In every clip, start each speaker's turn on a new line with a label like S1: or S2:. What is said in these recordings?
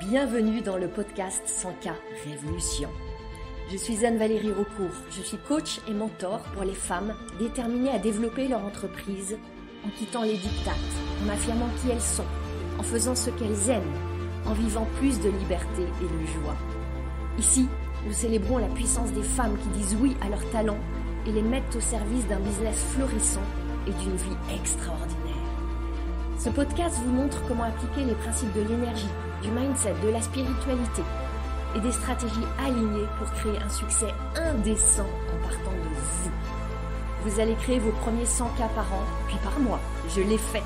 S1: Bienvenue dans le podcast 100K Révolution. Je suis Anne-Valérie Raucourt, je suis coach et mentor pour les femmes déterminées à développer leur entreprise en quittant les diktats, en affirmant qui elles sont, en faisant ce qu'elles aiment, en vivant plus de liberté et de joie. Ici, nous célébrons la puissance des femmes qui disent oui à leurs talents et les mettent au service d'un business florissant et d'une vie extraordinaire. Ce podcast vous montre comment appliquer les principes de l'énergie, du mindset, de la spiritualité et des stratégies alignées pour créer un succès indécent en partant de vous. Vous allez créer vos premiers 100K par an, puis par mois. Je l'ai fait.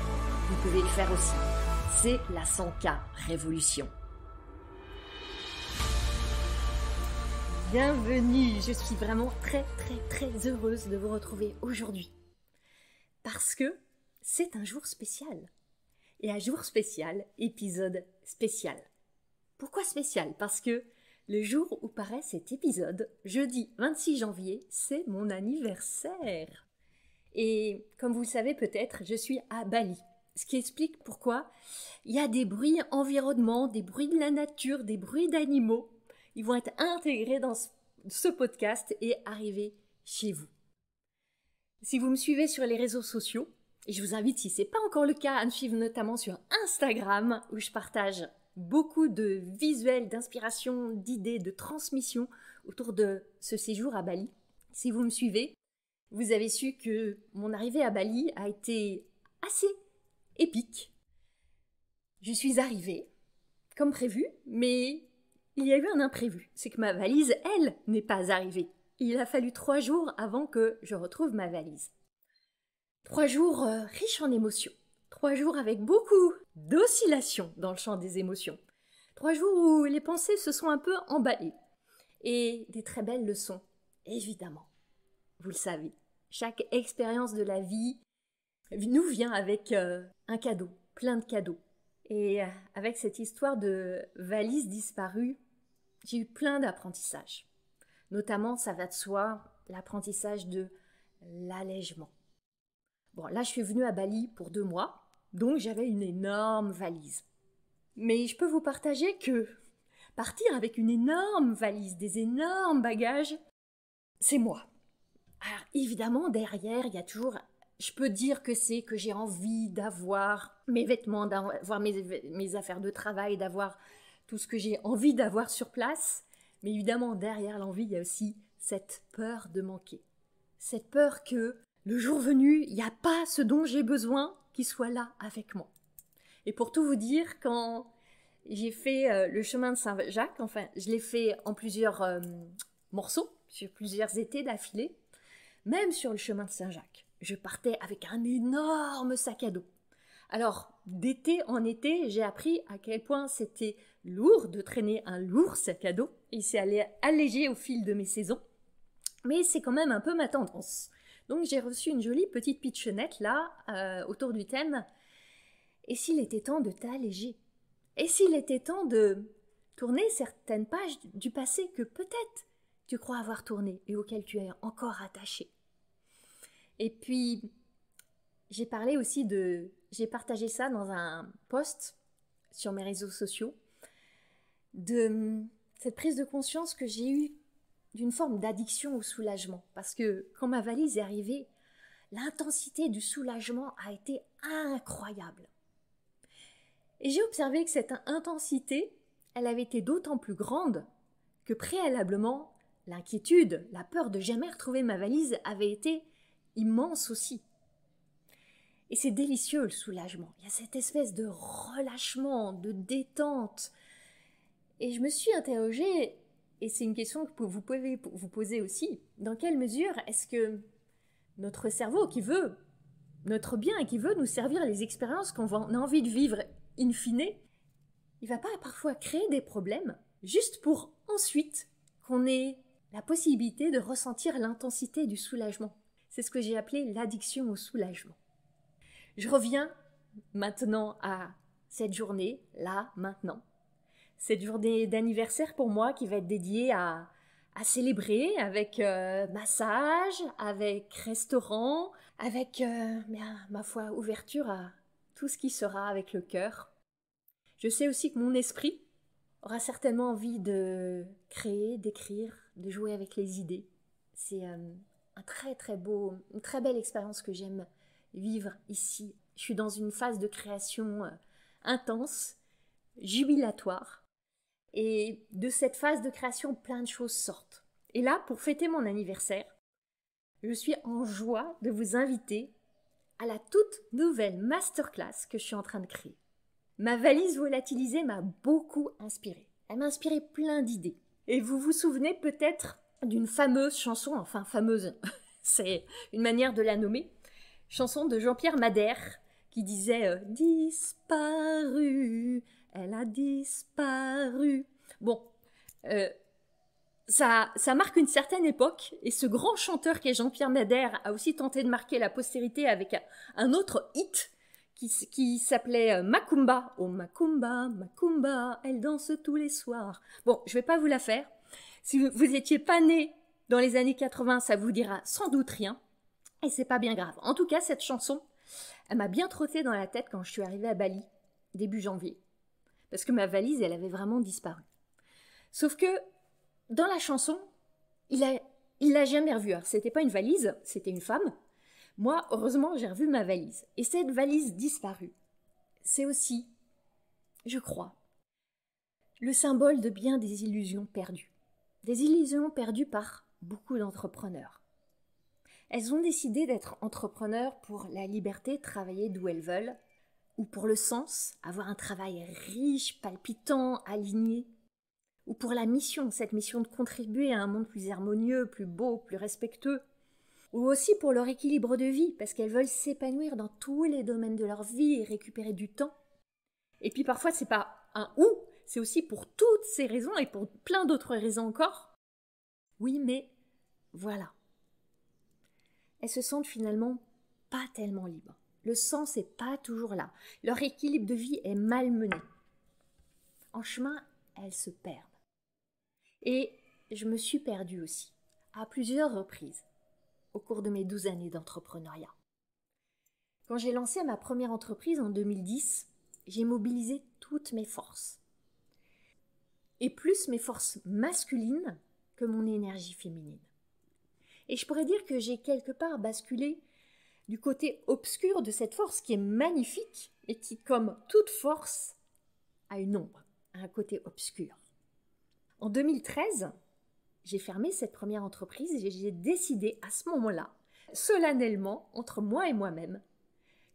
S1: Vous pouvez le faire aussi. C'est la 100K Révolution. Bienvenue, je suis vraiment très heureuse de vous retrouver aujourd'hui. Parce que c'est un jour spécial. Et un jour spécial, épisode spécial. Pourquoi spécial? Parce que le jour où paraît cet épisode, jeudi 26 janvier, c'est mon anniversaire. Et comme vous le savez peut-être, je suis à Bali. Ce qui explique pourquoi il y a des bruits environnement, des bruits de la nature, des bruits d'animaux. Ils vont être intégrés dans ce podcast et arriver chez vous. Si vous me suivez sur les réseaux sociaux, et je vous invite, si ce n'est pas encore le cas, à me suivre notamment sur Instagram, où je partage beaucoup de visuels, d'inspiration, d'idées, de transmission autour de ce séjour à Bali. Si vous me suivez, vous avez su que mon arrivée à Bali a été assez épique. Je suis arrivée, comme prévu, mais il y a eu un imprévu. C'est que ma valise, elle, n'est pas arrivée. Il a fallu 3 jours avant que je retrouve ma valise. 3 jours riches en émotions. 3 jours avec beaucoup d'oscillations dans le champ des émotions. 3 jours où les pensées se sont un peu emballées. Et des très belles leçons, évidemment. Vous le savez, chaque expérience de la vie nous vient avec un cadeau, plein de cadeaux. Et avec cette histoire de valise disparue, j'ai eu plein d'apprentissages. Notamment, ça va de soi, l'apprentissage de l'allègement. Bon, là, je suis venue à Bali pour 2 mois, donc j'avais une énorme valise. Mais je peux vous partager que partir avec une énorme valise, des énormes bagages, c'est moi. Alors, évidemment, derrière, il y a toujours... Je peux dire que c'est que j'ai envie d'avoir mes vêtements, d'avoir mes affaires de travail, d'avoir tout ce que j'ai envie d'avoir sur place. Mais évidemment, derrière l'envie, il y a aussi cette peur de manquer. Cette peur que le jour venu, il n'y a pas ce dont j'ai besoin qui soit là avec moi. Et pour tout vous dire, quand j'ai fait le chemin de Saint-Jacques, enfin, je l'ai fait en plusieurs morceaux, sur plusieurs étés d'affilée, même sur le chemin de Saint-Jacques, je partais avec un énorme sac à dos. Alors, d'été en été, j'ai appris à quel point c'était lourd de traîner un lourd sac à dos. Il s'est allégé au fil de mes saisons, mais c'est quand même un peu ma tendance. Donc j'ai reçu une jolie petite pitchounette là, autour du thème. Et s'il était temps de t'alléger? Et s'il était temps de tourner certaines pages du passé que peut-être tu crois avoir tourné et auxquelles tu es encore attaché? Et puis, j'ai partagé ça dans un post sur mes réseaux sociaux, de cette prise de conscience que j'ai eue d'une forme d'addiction au soulagement. Parce que quand ma valise est arrivée, l'intensité du soulagement a été incroyable. Et j'ai observé que cette intensité, elle avait été d'autant plus grande que préalablement, l'inquiétude, la peur de jamais retrouver ma valise avait été immense aussi. Et c'est délicieux le soulagement. Il y a cette espèce de relâchement, de détente. Et je me suis interrogée, et c'est une question que vous pouvez vous poser aussi, dans quelle mesure est-ce que notre cerveau qui veut notre bien et qui veut nous servir les expériences qu'on a envie de vivre in fine, il ne va pas parfois créer des problèmes juste pour ensuite qu'on ait la possibilité de ressentir l'intensité du soulagement. C'est ce que j'ai appelé l'addiction au soulagement. Je reviens maintenant à cette journée, là, maintenant. Cette journée d'anniversaire pour moi qui va être dédiée à célébrer avec massage, avec restaurant, avec, ma foi, ouverture à tout ce qui sera avec le cœur. Je sais aussi que mon esprit aura certainement envie de créer, d'écrire, de jouer avec les idées. C'est une très belle expérience que j'aime vivre ici. Je suis dans une phase de création intense, jubilatoire. Et de cette phase de création, plein de choses sortent. Et là, pour fêter mon anniversaire, je suis en joie de vous inviter à la toute nouvelle masterclass que je suis en train de créer. Ma valise volatilisée m'a beaucoup inspirée. Elle m'a inspiré plein d'idées. Et vous vous souvenez peut-être d'une fameuse chanson, enfin fameuse, c'est une manière de la nommer, chanson de Jean-Pierre Madère qui disait disparu, elle a disparu. Bon, ça marque une certaine époque, et ce grand chanteur qu'est Jean-Pierre Madère a aussi tenté de marquer la postérité avec un autre hit qui s'appelait Macumba. Oh Macumba, Macumba, elle danse tous les soirs. Bon, je vais pas vous la faire. Si vous n'étiez pas né dans les années 80, ça vous dira sans doute rien, et c'est pas bien grave. En tout cas, cette chanson, elle m'a bien trotté dans la tête quand je suis arrivée à Bali, début janvier, parce que ma valise, elle avait vraiment disparu. Sauf que dans la chanson, il l'a jamais revue. Alors, c'était pas une valise, c'était une femme. Moi, heureusement, j'ai revu ma valise. Et cette valise disparue, c'est aussi, je crois, le symbole de bien des illusions perdues. Des illusions perdues par beaucoup d'entrepreneurs. Elles ont décidé d'être entrepreneurs pour la liberté, travailler d'où elles veulent, ou pour le sens, avoir un travail riche, palpitant, aligné, ou pour la mission, cette mission de contribuer à un monde plus harmonieux, plus beau, plus respectueux, ou aussi pour leur équilibre de vie, parce qu'elles veulent s'épanouir dans tous les domaines de leur vie et récupérer du temps. Et puis parfois, c'est pas un ou, c'est aussi pour toutes ces raisons et pour plein d'autres raisons encore. Oui, mais voilà. Elles se sentent finalement pas tellement libres. Le sens n'est pas toujours là. Leur équilibre de vie est malmené. En chemin, elles se perdent. Et je me suis perdue aussi, à plusieurs reprises, au cours de mes 12 années d'entrepreneuriat. Quand j'ai lancé ma première entreprise en 2010, j'ai mobilisé toutes mes forces. Et plus mes forces masculines que mon énergie féminine. Et je pourrais dire que j'ai quelque part basculé du côté obscur de cette force qui est magnifique et qui, comme toute force, a une ombre, a un côté obscur. En 2013, j'ai fermé cette première entreprise et j'ai décidé à ce moment-là, solennellement, entre moi et moi-même,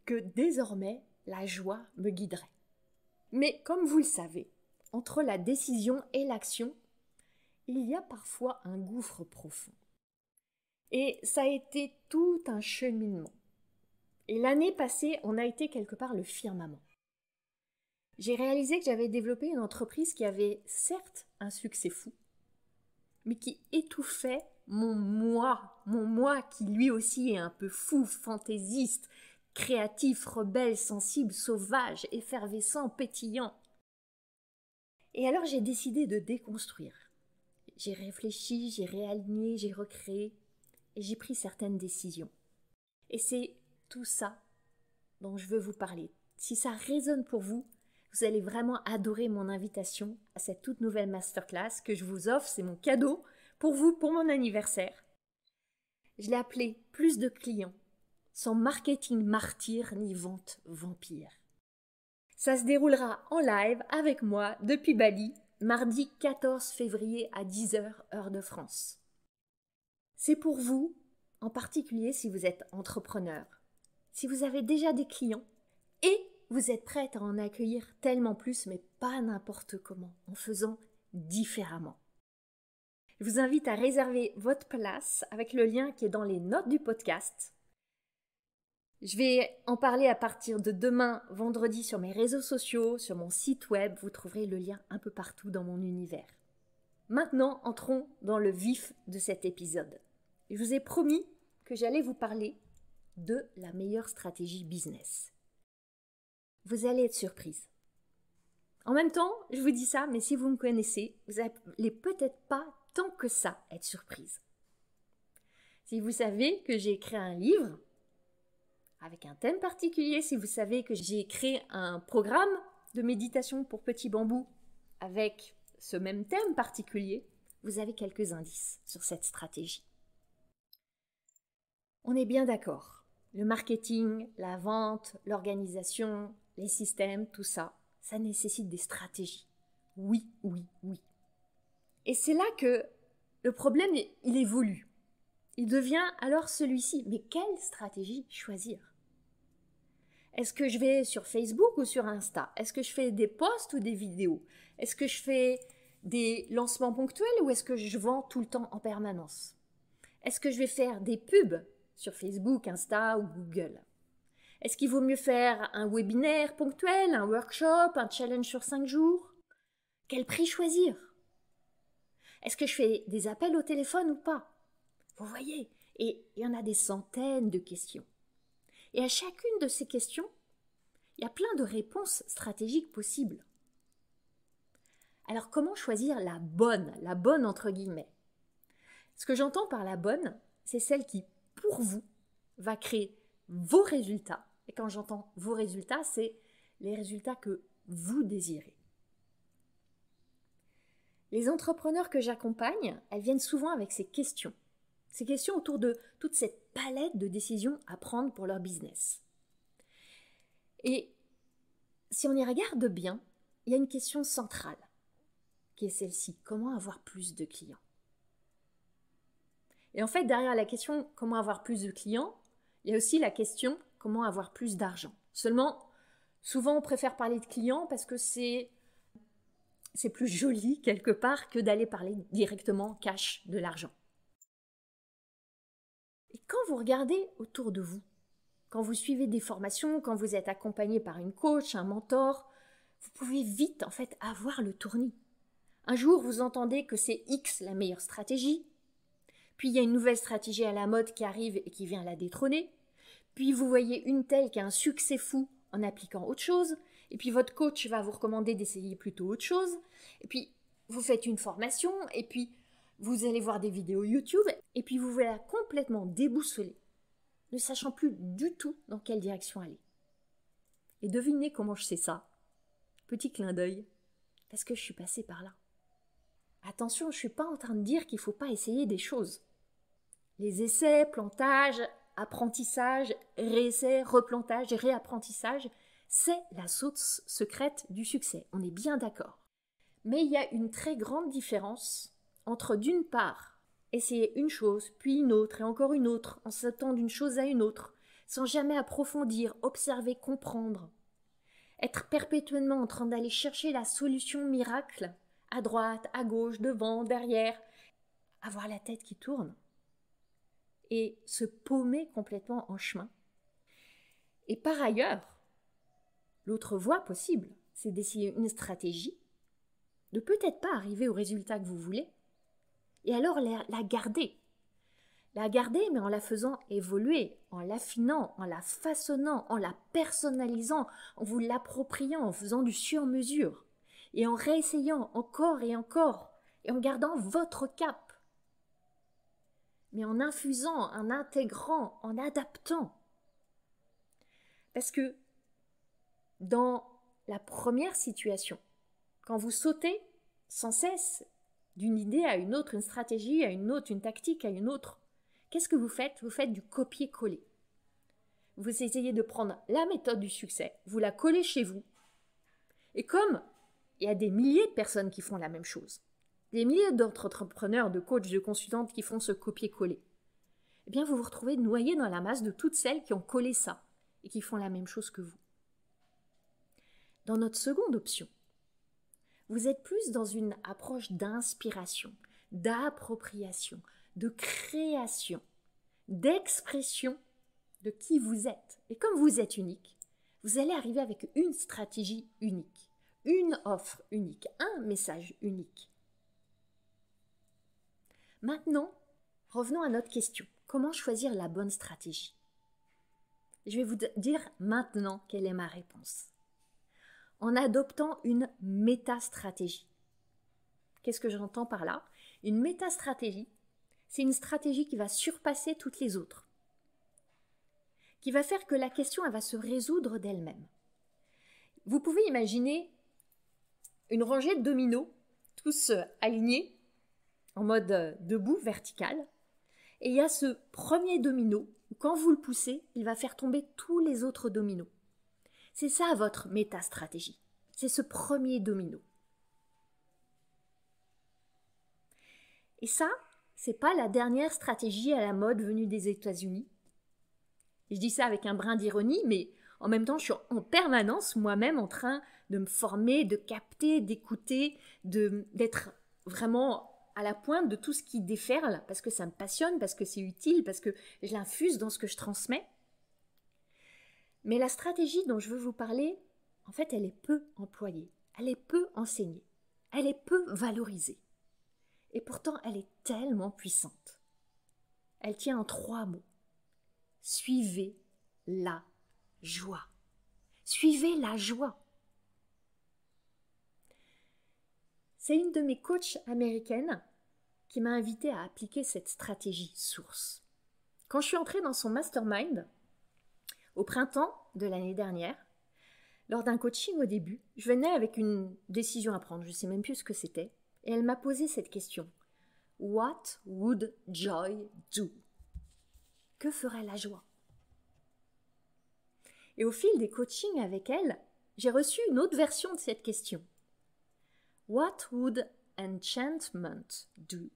S1: que désormais, la joie me guiderait. Mais comme vous le savez, entre la décision et l'action, il y a parfois un gouffre profond. Et ça a été tout un cheminement. Et l'année passée, on a été quelque part le firmament. J'ai réalisé que j'avais développé une entreprise qui avait certes un succès fou, mais qui étouffait mon moi qui lui aussi est un peu fou, fantaisiste, créatif, rebelle, sensible, sauvage, effervescent, pétillant. Et alors j'ai décidé de déconstruire. J'ai réfléchi, j'ai réaligné, j'ai recréé, et j'ai pris certaines décisions. Et c'est tout ça dont je veux vous parler. Si ça résonne pour vous, vous allez vraiment adorer mon invitation à cette toute nouvelle masterclass que je vous offre. C'est mon cadeau pour vous, pour mon anniversaire. Je l'ai appelé « Plus de clients, sans marketing martyr ni vente vampire ». Ça se déroulera en live avec moi depuis Bali, mardi 14 février à 10h, heure de France. C'est pour vous, en particulier si vous êtes entrepreneur, si vous avez déjà des clients et vous êtes prête à en accueillir tellement plus, mais pas n'importe comment, en faisant différemment. Je vous invite à réserver votre place avec le lien qui est dans les notes du podcast. Je vais en parler à partir de demain, vendredi, sur mes réseaux sociaux, sur mon site web. Vous trouverez le lien un peu partout dans mon univers. Maintenant, entrons dans le vif de cet épisode. Je vous ai promis que j'allais vous parler de la meilleure stratégie business. Vous allez être surprise. En même temps, je vous dis ça, mais si vous me connaissez, vous n'allez peut-être pas tant que ça être surprise. Si vous savez que j'ai écrit un livre avec un thème particulier, si vous savez que j'ai créé un programme de méditation pour petits bambous avec ce même thème particulier, vous avez quelques indices sur cette stratégie. On est bien d'accord. Le marketing, la vente, l'organisation, les systèmes, tout ça, ça nécessite des stratégies. Oui, oui, oui. Et c'est là que le problème, il évolue. Il devient alors celui-ci. Mais quelle stratégie choisir? Est-ce que je vais sur Facebook ou sur Insta? Est-ce que je fais des posts ou des vidéos? Est-ce que je fais des lancements ponctuels ou est-ce que je vends tout le temps en permanence? Est-ce que je vais faire des pubs sur Facebook, Insta ou Google? Est-ce qu'il vaut mieux faire un webinaire ponctuel, un workshop, un challenge sur 5 jours? Quel prix choisir? Est-ce que je fais des appels au téléphone ou pas? Vous voyez, et il y en a des centaines de questions. Et à chacune de ces questions, il y a plein de réponses stratégiques possibles. Alors comment choisir la bonne entre guillemets? Ce que j'entends par la bonne, c'est celle qui, pour vous, va créer vos résultats. Et quand j'entends vos résultats, c'est les résultats que vous désirez. Les entrepreneurs que j'accompagne, elles viennent souvent avec ces questions. Ces questions autour de toute cette palette de décisions à prendre pour leur business. Et si on y regarde bien, il y a une question centrale, qui est celle-ci. Comment avoir plus de clients? Et en fait, derrière la question « Comment avoir plus de clients ?», il y a aussi la question « Comment avoir plus d'argent ?» Seulement, souvent on préfère parler de clients parce que c'est plus joli quelque part que d'aller parler directement cash de l'argent. Et quand vous regardez autour de vous, quand vous suivez des formations, quand vous êtes accompagné par une coach, un mentor, vous pouvez vite en fait avoir le tournis. Un jour, vous entendez que c'est X la meilleure stratégie, puis il y a une nouvelle stratégie à la mode qui arrive et qui vient la détrôner, puis vous voyez une telle qui a un succès fou en appliquant autre chose, et puis votre coach va vous recommander d'essayer plutôt autre chose, et puis vous faites une formation, et puis vous allez voir des vidéos YouTube, et puis vous voilà complètement déboussolé, ne sachant plus du tout dans quelle direction aller. Et devinez comment je sais ça? Petit clin d'œil, parce que je suis passée par là. Attention, je ne suis pas en train de dire qu'il ne faut pas essayer des choses. Les essais, plantage, apprentissage, réessai, replantage, réapprentissage, c'est la source secrète du succès, on est bien d'accord. Mais il y a une très grande différence entre d'une part, essayer une chose, puis une autre et encore une autre, en sautant d'une chose à une autre, sans jamais approfondir, observer, comprendre. Être perpétuellement en train d'aller chercher la solution miracle, à droite, à gauche, devant, derrière, avoir la tête qui tourne et se paumer complètement en chemin. Et par ailleurs, l'autre voie possible, c'est d'essayer une stratégie, de peut-être pas arriver au résultat que vous voulez, et alors la garder. La garder, mais en la faisant évoluer, en l'affinant, en la façonnant, en la personnalisant, en vous l'appropriant, en faisant du sur-mesure, et en réessayant encore et encore, et en gardant votre cap, mais en infusant, en intégrant, en adaptant. Parce que dans la première situation, quand vous sautez sans cesse d'une idée à une autre, une stratégie à une autre, une tactique à une autre, qu'est-ce que vous faites? Vous faites du copier-coller. Vous essayez de prendre la méthode du succès, vous la collez chez vous. Et comme il y a des milliers de personnes qui font la même chose, des milliers d'autres entrepreneurs, de coachs, de consultantes qui font ce copier-coller, eh bien vous vous retrouvez noyé dans la masse de toutes celles qui ont collé ça et qui font la même chose que vous. Dans notre seconde option, vous êtes plus dans une approche d'inspiration, d'appropriation, de création, d'expression de qui vous êtes. Et comme vous êtes unique, vous allez arriver avec une stratégie unique, une offre unique, un message unique. Maintenant, revenons à notre question. Comment choisir la bonne stratégie? Je vais vous dire maintenant quelle est ma réponse. En adoptant une métastratégie. Qu'est-ce que j'entends par là? Une métastratégie, c'est une stratégie qui va surpasser toutes les autres, qui va faire que la question elle va se résoudre d'elle-même. Vous pouvez imaginer une rangée de dominos, tous alignés, en mode debout, vertical. Et il y a ce premier domino, où quand vous le poussez, il va faire tomber tous les autres dominos. C'est ça votre métastratégie. C'est ce premier domino. Et ça, c'est pas la dernière stratégie à la mode venue des États-Unis. Je dis ça avec un brin d'ironie, mais en même temps, je suis en permanence moi-même en train de me former, de capter, d'écouter, d'être vraiment à la pointe de tout ce qui déferle, parce que ça me passionne, parce que c'est utile, parce que je l'infuse dans ce que je transmets. Mais la stratégie dont je veux vous parler, en fait, elle est peu employée, elle est peu enseignée, elle est peu valorisée. Et pourtant, elle est tellement puissante. Elle tient en 3 mots. Suivez la joie. Suivez la joie. C'est une de mes coachs américaines qui m'a invitée à appliquer cette stratégie source. Quand je suis entrée dans son mastermind, au printemps de l'année dernière, lors d'un coaching au début, je venais avec une décision à prendre, je ne sais même plus ce que c'était, et elle m'a posé cette question. What would joy do? Que ferait la joie? Et au fil des coachings avec elle, j'ai reçu une autre version de cette question. What would enchantment do?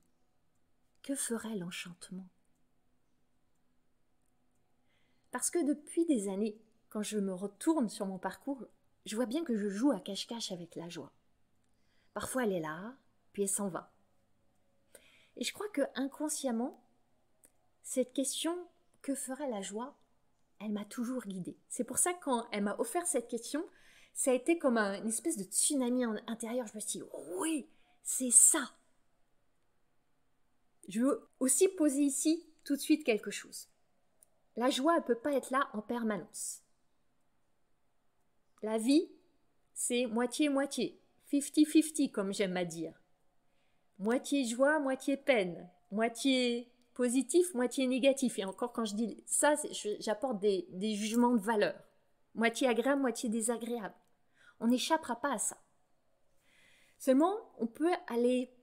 S1: Que ferait l'enchantement? Parce que depuis des années, quand je me retourne sur mon parcours, je vois bien que je joue à cache-cache avec la joie. Parfois elle est là, puis elle s'en va. Et je crois que inconsciemment, cette question « que ferait la joie ?» elle m'a toujours guidée. C'est pour ça que quand elle m'a offert cette question, ça a été comme une espèce de tsunami intérieur. Je me suis dit « oui, c'est ça !» Je veux aussi poser ici tout de suite quelque chose. La joie, elle ne peut pas être là en permanence. La vie, c'est moitié-moitié, 50-50 comme j'aime à dire. Moitié joie, moitié peine, moitié positif, moitié négatif. Et encore quand je dis ça, j'apporte des jugements de valeur. Moitié agréable, moitié désagréable. On n'échappera pas à ça. Seulement, on peut aller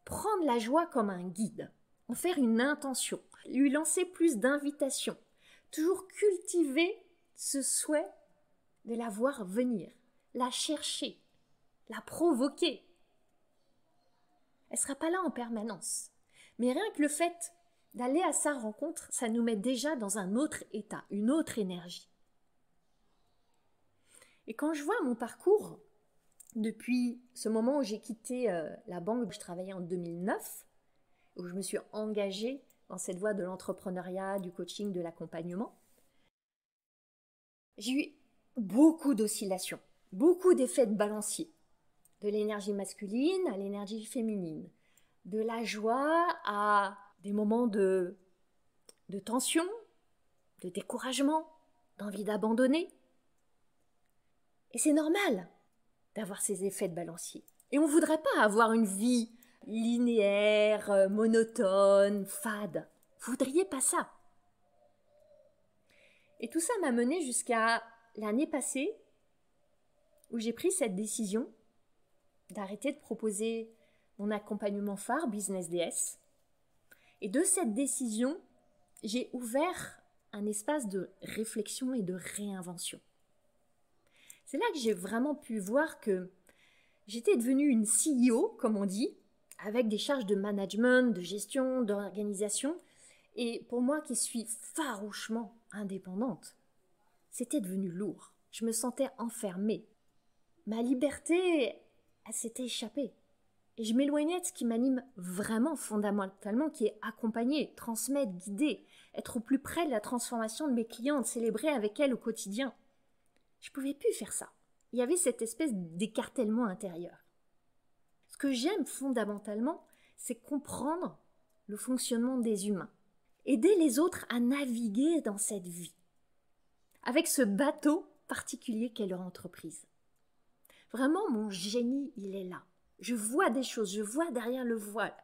S1: prendre la joie comme un guide, en faire une intention, lui lancer plus d'invitations, toujours cultiver ce souhait de la voir venir, la chercher, la provoquer. Elle ne sera pas là en permanence. Mais rien que le fait d'aller à sa rencontre, ça nous met déjà dans un autre état, une autre énergie. Et quand je vois mon parcours, depuis ce moment où j'ai quitté la banque où je travaillais en 2009, où je me suis engagée dans cette voie de l'entrepreneuriat, du coaching, de l'accompagnement, j'ai eu beaucoup d'oscillations, beaucoup d'effets de balancier, de l'énergie masculine à l'énergie féminine, de la joie à des moments de tension, de découragement, d'envie d'abandonner. Et c'est normal d'avoir ces effets de balancier. Et on ne voudrait pas avoir une vie linéaire, monotone, fade. Vous ne voudriez pas ça. Et tout ça m'a mené jusqu'à l'année passée où j'ai pris cette décision d'arrêter de proposer mon accompagnement phare Business DS. Et de cette décision, j'ai ouvert un espace de réflexion et de réinvention. C'est là que j'ai vraiment pu voir que j'étais devenue une CEO, comme on dit, avec des charges de management, de gestion, d'organisation. Et pour moi qui suis farouchement indépendante, c'était devenu lourd. Je me sentais enfermée. Ma liberté, elle s'était échappée. Et je m'éloignais de ce qui m'anime vraiment fondamentalement, qui est accompagner, transmettre, guider, être au plus près de la transformation de mes clientes, célébrer avec elles au quotidien. Je ne pouvais plus faire ça. Il y avait cette espèce d'écartèlement intérieur. Ce que j'aime fondamentalement, c'est comprendre le fonctionnement des humains. Aider les autres à naviguer dans cette vie. Avec ce bateau particulier qu'est leur entreprise. Vraiment, mon génie, il est là. Je vois des choses, je vois derrière le voile.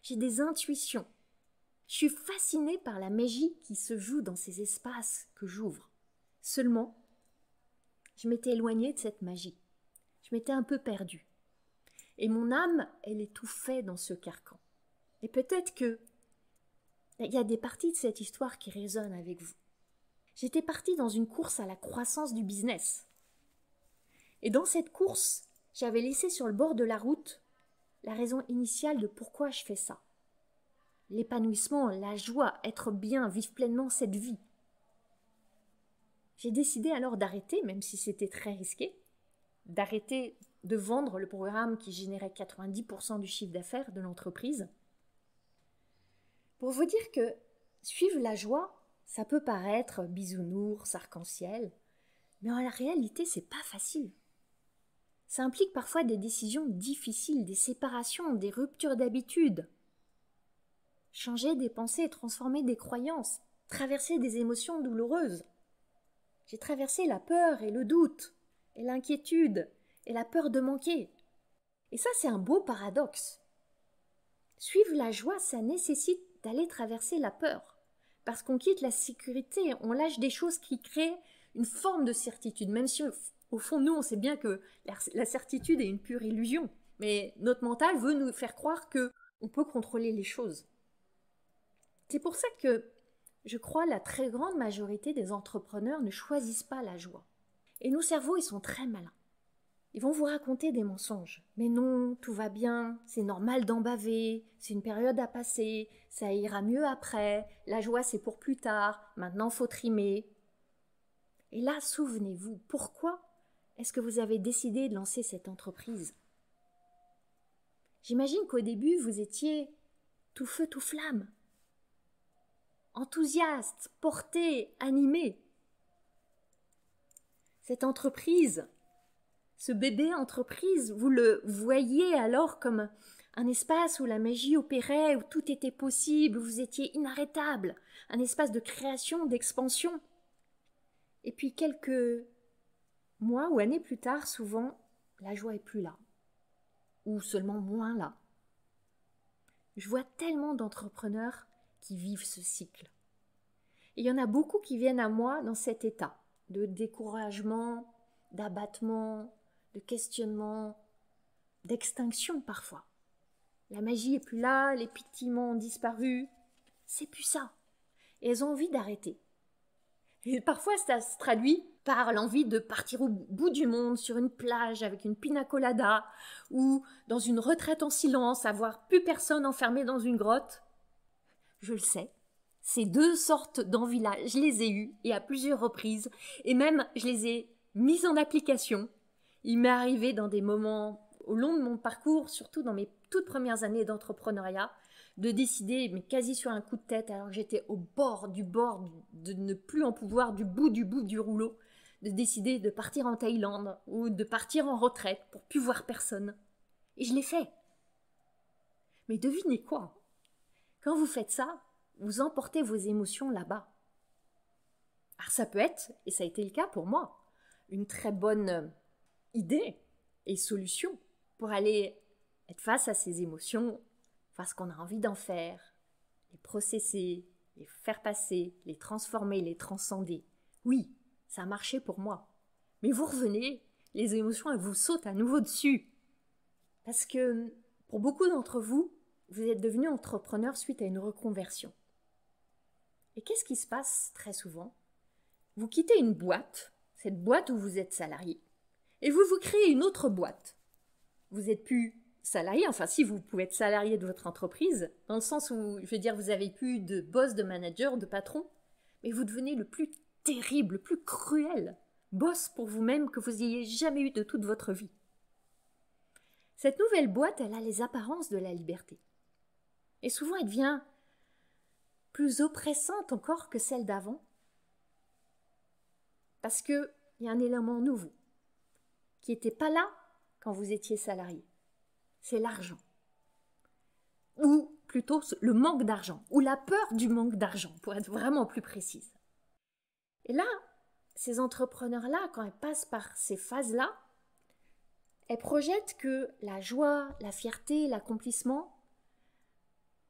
S1: J'ai des intuitions. Je suis fascinée par la magie qui se joue dans ces espaces que j'ouvre. Seulement, je m'étais éloignée de cette magie. Je m'étais un peu perdue. Et mon âme, elle étouffait dans ce carcan. Et peut-être que il y a des parties de cette histoire qui résonnent avec vous. J'étais partie dans une course à la croissance du business. Et dans cette course, j'avais laissé sur le bord de la route la raison initiale de pourquoi je fais ça. L'épanouissement, la joie, être bien, vivre pleinement cette vie. J'ai décidé alors d'arrêter, même si c'était très risqué, d'arrêter de vendre le programme qui générait 90% du chiffre d'affaires de l'entreprise. Pour vous dire que suivre la joie, ça peut paraître bisounours, arc-en-ciel, mais en réalité, c'est pas facile. Ça implique parfois des décisions difficiles, des séparations, des ruptures d'habitude. Changer des pensées, transformer des croyances, traverser des émotions douloureuses. J'ai traversé la peur et le doute, et l'inquiétude, et la peur de manquer. Et ça, c'est un beau paradoxe. Suivre la joie, ça nécessite d'aller traverser la peur. Parce qu'on quitte la sécurité, on lâche des choses qui créent une forme de certitude, même si au fond, nous, on sait bien que la certitude est une pure illusion. Mais notre mental veut nous faire croire qu'on peut contrôler les choses. C'est pour ça que je crois que la très grande majorité des entrepreneurs ne choisissent pas la joie. Et nos cerveaux, ils sont très malins. Ils vont vous raconter des mensonges. Mais non, tout va bien, c'est normal d'en baver, c'est une période à passer, ça ira mieux après, la joie c'est pour plus tard, maintenant faut trimer. Et là, souvenez-vous, pourquoi est-ce que vous avez décidé de lancer cette entreprise? J'imagine qu'au début, vous étiez tout feu, tout flamme, enthousiaste, porté, animé. Cette entreprise, ce bébé entreprise, vous le voyez alors comme un espace où la magie opérait, où tout était possible, où vous étiez inarrêtable, un espace de création, d'expansion. Et puis quelques mois ou années plus tard, souvent, la joie est plus là, ou seulement moins là. Je vois tellement d'entrepreneurs qui vivent ce cycle. Et il y en a beaucoup qui viennent à moi dans cet état de découragement, d'abattement, de questionnement, d'extinction parfois. La magie est plus là, les pétillements ont disparu, c'est plus ça. Et elles ont envie d'arrêter. Et parfois ça se traduit par l'envie de partir au bout du monde, sur une plage avec une pina colada, ou dans une retraite en silence, à voir plus personne enfermé dans une grotte. Je le sais, ces deux sortes d'envies-là, je les ai eues, et à plusieurs reprises, et même je les ai mises en application. Il m'est arrivé dans des moments au long de mon parcours, surtout dans mes toutes premières années d'entrepreneuriat, de décider, mais quasi sur un coup de tête, alors que j'étais au bord, de ne plus en pouvoir, du bout du rouleau, de décider de partir en Thaïlande ou de partir en retraite pour plus voir personne. Et je l'ai fait. Mais devinez quoi? Quand vous faites ça, vous emportez vos émotions là-bas. Alors ça peut être, et ça a été le cas pour moi, une très bonne idée et solution pour aller être face à ces émotions, faire ce qu'on a envie d'en faire, les processer, les faire passer, les transformer, les transcender. Oui, ça a marché pour moi. Mais vous revenez, les émotions, elles vous sautent à nouveau dessus. Parce que pour beaucoup d'entre vous, vous êtes devenus entrepreneurs suite à une reconversion. Et qu'est-ce qui se passe très souvent? Vous quittez une boîte, cette boîte où vous êtes salarié, et vous créez une autre boîte. Vous n'êtes plus salarié, enfin si vous pouvez être salarié de votre entreprise, dans le sens où, je veux dire, vous n'avez plus de boss, de manager, de patron, mais vous devenez le plus terrible, le plus cruel boss pour vous-même que vous ayez jamais eu de toute votre vie. Cette nouvelle boîte, elle a les apparences de la liberté. Et souvent, elle devient plus oppressante encore que celle d'avant, parce qu'il y a un élément nouveau qui n'était pas là quand vous étiez salarié. C'est l'argent. Ou plutôt le manque d'argent, ou la peur du manque d'argent, pour être vraiment plus précise. Et là, ces entrepreneurs-là, quand elles passent par ces phases-là, elles projettent que la joie, la fierté, l'accomplissement,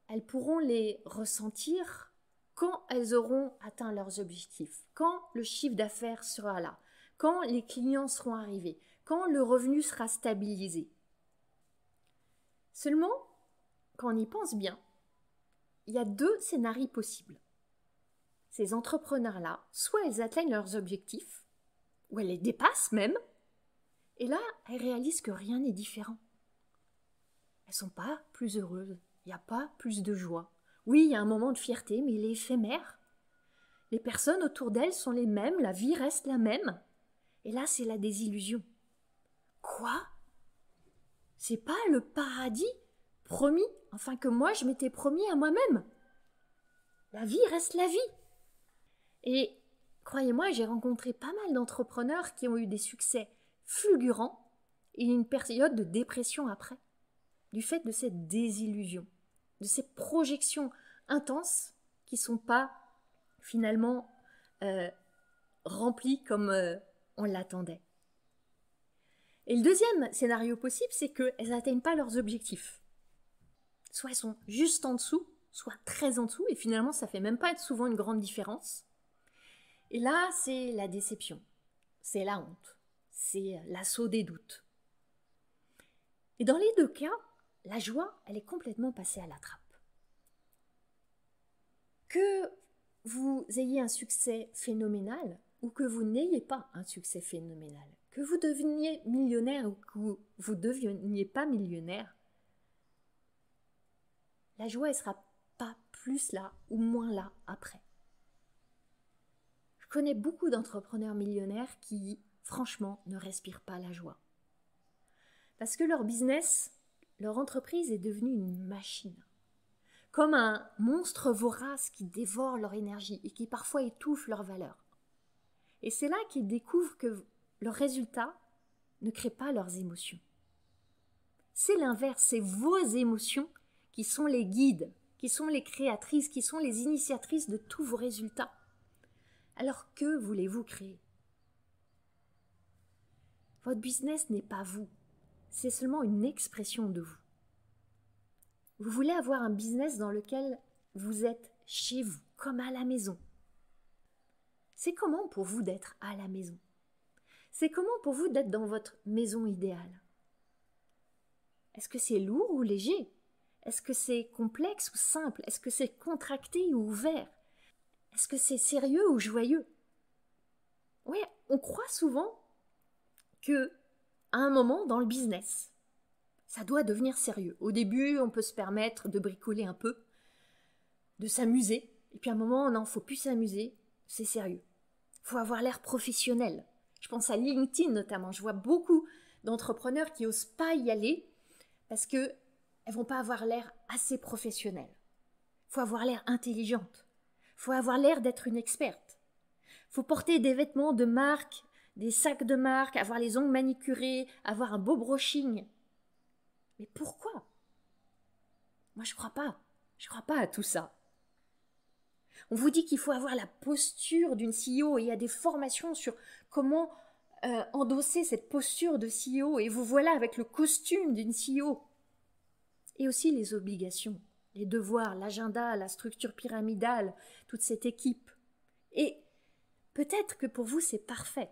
S1: elles pourront les ressentir quand elles auront atteint leurs objectifs, quand le chiffre d'affaires sera là, quand les clients seront arrivés, quand le revenu sera stabilisé. Seulement, quand on y pense bien, il y a 2 scénarios possibles. Ces entrepreneurs-là, soit elles atteignent leurs objectifs, ou elles les dépassent même, et là, elles réalisent que rien n'est différent. Elles ne sont pas plus heureuses, il n'y a pas plus de joie. Oui, il y a un moment de fierté, mais il est éphémère. Les personnes autour d'elles sont les mêmes, la vie reste la même. Et là, c'est la désillusion. Quoi ? C'est pas le paradis promis, enfin que moi je m'étais promis à moi-même. La vie reste la vie. Et croyez-moi, j'ai rencontré pas mal d'entrepreneurs qui ont eu des succès fulgurants et une période de dépression après, du fait de cette désillusion, de ces projections intenses qui ne sont pas finalement remplies comme on l'attendait. Et le deuxième scénario possible, c'est qu'elles n'atteignent pas leurs objectifs. Soit elles sont juste en dessous, soit très en dessous, et finalement ça ne fait même pas souvent une grande différence. Et là, c'est la déception, c'est la honte, c'est l'assaut des doutes. Et dans les 2 cas, la joie, elle est complètement passée à la trappe. Que vous ayez un succès phénoménal ou que vous n'ayez pas un succès phénoménal, que vous deveniez millionnaire ou que vous ne deveniez pas millionnaire, la joie, elle ne sera pas plus là ou moins là après. Je connais beaucoup d'entrepreneurs millionnaires qui, franchement, ne respirent pas la joie. Parce que leur business, leur entreprise est devenue une machine. Comme un monstre vorace qui dévore leur énergie et qui parfois étouffe leur valeur. Et c'est là qu'ils découvrent que leurs résultats ne créent pas leurs émotions. C'est l'inverse, c'est vos émotions qui sont les guides, qui sont les créatrices, qui sont les initiatrices de tous vos résultats. Alors que voulez-vous créer ? Votre business n'est pas vous, c'est seulement une expression de vous. Vous voulez avoir un business dans lequel vous êtes chez vous, comme à la maison. C'est comment pour vous d'être à la maison ? C'est comment pour vous d'être dans votre maison idéale ? Est-ce que c'est lourd ou léger ? Est-ce que c'est complexe ou simple ? Est-ce que c'est contracté ou ouvert ? Est-ce que c'est sérieux ou joyeux ? Oui, on croit souvent que à un moment dans le business, ça doit devenir sérieux. Au début, on peut se permettre de bricoler un peu, de s'amuser. Et puis à un moment, non, il ne faut plus s'amuser, c'est sérieux. Il faut avoir l'air professionnel. Je pense à LinkedIn notamment. Je vois beaucoup d'entrepreneurs qui n'osent pas y aller parce qu'elles ne vont pas avoir l'air assez professionnel. Il faut avoir l'air intelligente. Il faut avoir l'air d'être une experte. Il faut porter des vêtements de marque, des sacs de marque, avoir les ongles manicurés, avoir un beau brushing. Mais pourquoi ? Moi, je crois pas. Je crois pas à tout ça. On vous dit qu'il faut avoir la posture d'une CEO et il y a des formations sur comment endosser cette posture de CEO et vous voilà avec le costume d'une CEO. Et aussi les obligations, les devoirs, l'agenda, la structure pyramidale, toute cette équipe. Et peut-être que pour vous, c'est parfait.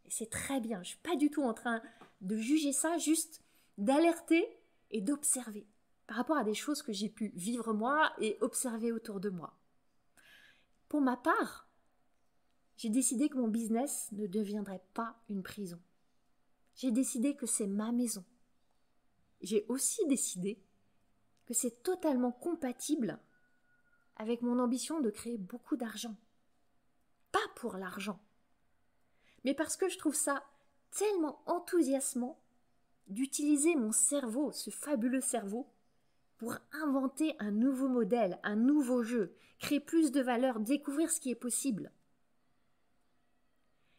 S1: Et c'est très bien. Je ne suis pas du tout en train de juger ça, juste d'alerter et d'observer par rapport à des choses que j'ai pu vivre moi et observer autour de moi. Pour ma part, j'ai décidé que mon business ne deviendrait pas une prison. J'ai décidé que c'est ma maison. J'ai aussi décidé que c'est totalement compatible avec mon ambition de créer beaucoup d'argent. Pas pour l'argent, mais parce que je trouve ça tellement enthousiasmant d'utiliser mon cerveau, ce fabuleux cerveau, pour inventer un nouveau modèle, un nouveau jeu, créer plus de valeur, découvrir ce qui est possible.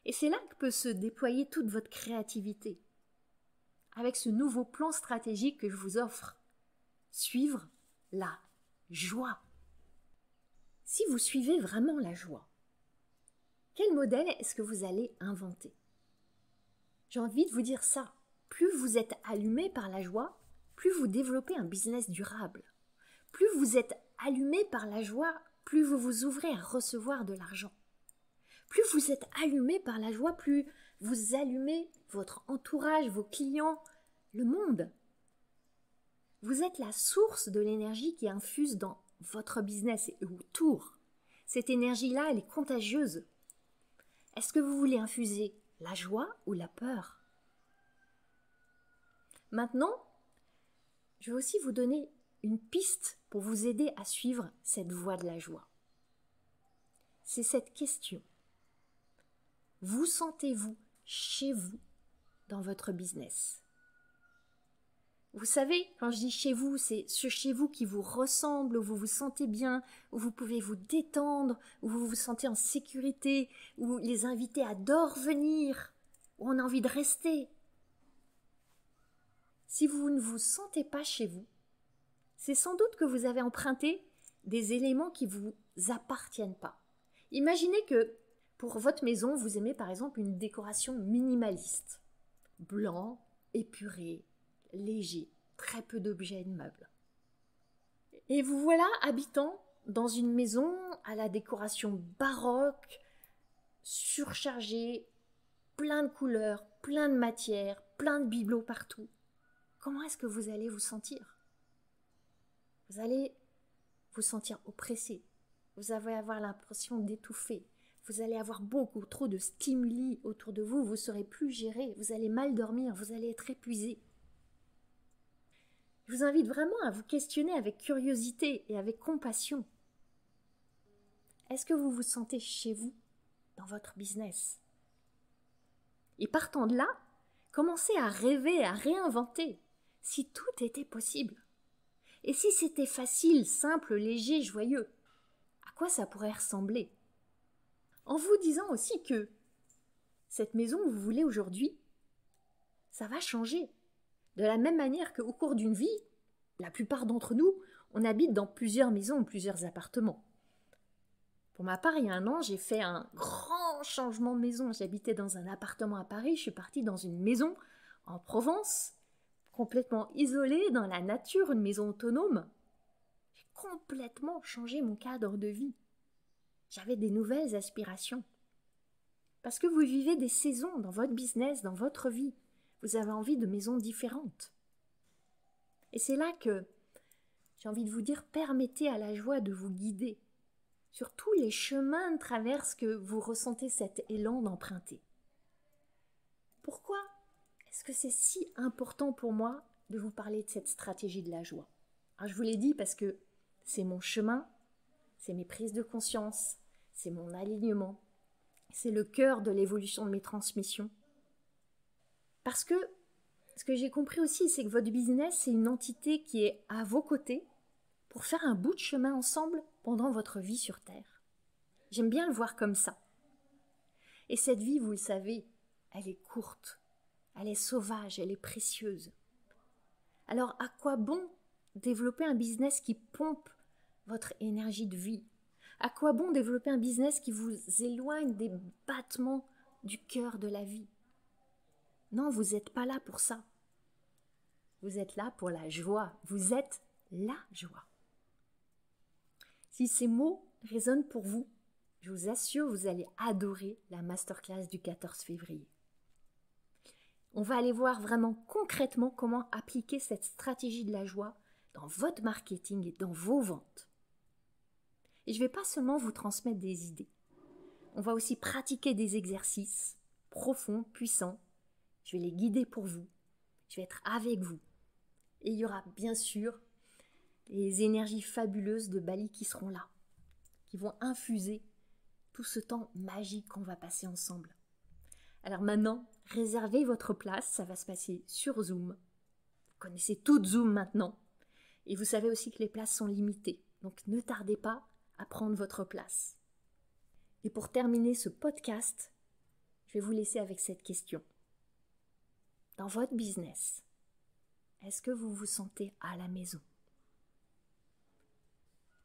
S1: Et c'est là que peut se déployer toute votre créativité, avec ce nouveau plan stratégique que je vous offre. Suivre la joie. Si vous suivez vraiment la joie, quel modèle est-ce que vous allez inventer ? J'ai envie de vous dire ça. Plus vous êtes allumé par la joie, plus vous développez un business durable. Plus vous êtes allumé par la joie, plus vous vous ouvrez à recevoir de l'argent. Plus vous êtes allumé par la joie, plus vous allumez votre entourage, vos clients, le monde. Vous êtes la source de l'énergie qui infuse dans votre business et autour. Cette énergie-là, elle est contagieuse. Est-ce que vous voulez infuser la joie ou la peur? Maintenant, je vais aussi vous donner une piste pour vous aider à suivre cette voie de la joie. C'est cette question. Vous sentez-vous chez vous dans votre business? Vous savez, quand je dis chez vous, c'est ce chez vous qui vous ressemble, où vous vous sentez bien, où vous pouvez vous détendre, où vous vous sentez en sécurité, où les invités adorent venir, où on a envie de rester. Si vous ne vous sentez pas chez vous, c'est sans doute que vous avez emprunté des éléments qui ne vous appartiennent pas. Imaginez que pour votre maison, vous aimez par exemple une décoration minimaliste. Blanc, épuré, léger, très peu d'objets et de meubles. Et vous voilà habitant dans une maison à la décoration baroque, surchargée, plein de couleurs, plein de matières, plein de bibelots partout. Comment est-ce que vous allez vous sentir? Vous allez vous sentir oppressé. Vous allez avoir l'impression d'étouffer. Vous allez avoir beaucoup trop de stimuli autour de vous. Vous ne saurez plus gérer. Vous allez mal dormir. Vous allez être épuisé. Je vous invite vraiment à vous questionner avec curiosité et avec compassion. Est-ce que vous vous sentez chez vous dans votre business? Et partant de là, commencez à rêver, à réinventer. Si tout était possible. Et si c'était facile, simple, léger, joyeux, à quoi ça pourrait ressembler? En vous disant aussi que cette maison que vous voulez aujourd'hui, ça va changer. De la même manière qu'au cours d'une vie, la plupart d'entre nous, on habite dans plusieurs maisons ou plusieurs appartements. Pour ma part, il y a un an, j'ai fait un grand changement de maison. J'habitais dans un appartement à Paris, je suis partie dans une maison en Provence, complètement isolée dans la nature, une maison autonome. J'ai complètement changé mon cadre de vie. J'avais des nouvelles aspirations. Parce que vous vivez des saisons dans votre business, dans votre vie. Vous avez envie de maisons différentes. Et c'est là que j'ai envie de vous dire, permettez à la joie de vous guider sur tous les chemins de traverse que vous ressentez cet élan d'emprunter. Pourquoi est-ce que c'est si important pour moi de vous parler de cette stratégie de la joie? Alors, je vous l'ai dit parce que c'est mon chemin, c'est mes prises de conscience, c'est mon alignement, c'est le cœur de l'évolution de mes transmissions. Parce que ce que j'ai compris aussi, c'est que votre business, c'est une entité qui est à vos côtés pour faire un bout de chemin ensemble pendant votre vie sur Terre. J'aime bien le voir comme ça. Et cette vie, vous le savez, elle est courte, elle est sauvage, elle est précieuse. Alors, à quoi bon développer un business qui pompe votre énergie de vie? À quoi bon développer un business qui vous éloigne des battements du cœur de la vie? Non, vous n'êtes pas là pour ça. Vous êtes là pour la joie. Vous êtes la joie. Si ces mots résonnent pour vous, je vous assure, vous allez adorer la masterclass du 14 février. On va aller voir vraiment concrètement comment appliquer cette stratégie de la joie dans votre marketing et dans vos ventes. Et je ne vais pas seulement vous transmettre des idées. On va aussi pratiquer des exercices profonds, puissants. Je vais les guider pour vous. Je vais être avec vous. Et il y aura bien sûr les énergies fabuleuses de Bali qui seront là, qui vont infuser tout ce temps magique qu'on va passer ensemble. Alors maintenant, réservez votre place, ça va se passer sur Zoom. Vous connaissez toutes Zoom maintenant. Et vous savez aussi que les places sont limitées. Donc ne tardez pas à prendre votre place. Et pour terminer ce podcast, je vais vous laisser avec cette question. Dans votre business, est-ce que vous vous sentez à la maison?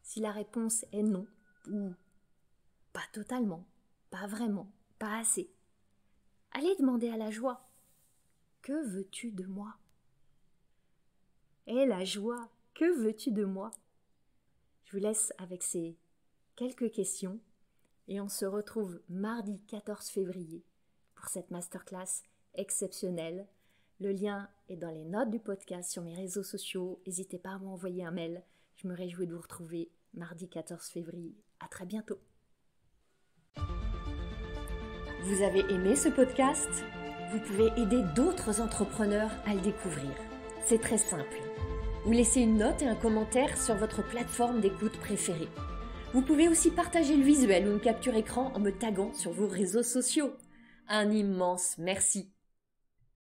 S1: Si la réponse est non, ou pas totalement, pas vraiment, pas assez, allez demander à la joie. Que veux-tu de moi? Et la joie, que veux-tu de moi? Je vous laisse avec ces quelques questions et on se retrouve mardi 14 février pour cette masterclass exceptionnelle Le lien est dans les notes du podcast sur mes réseaux sociaux. N'hésitez pas à m'envoyer un mail. Je me réjouis de vous retrouver mardi 14 février. À très bientôt. Vous avez aimé ce podcast ? Vous pouvez aider d'autres entrepreneurs à le découvrir. C'est très simple. Vous laissez une note et un commentaire sur votre plateforme d'écoute préférée. Vous pouvez aussi partager le visuel ou une capture écran en me taguant sur vos réseaux sociaux. Un immense merci.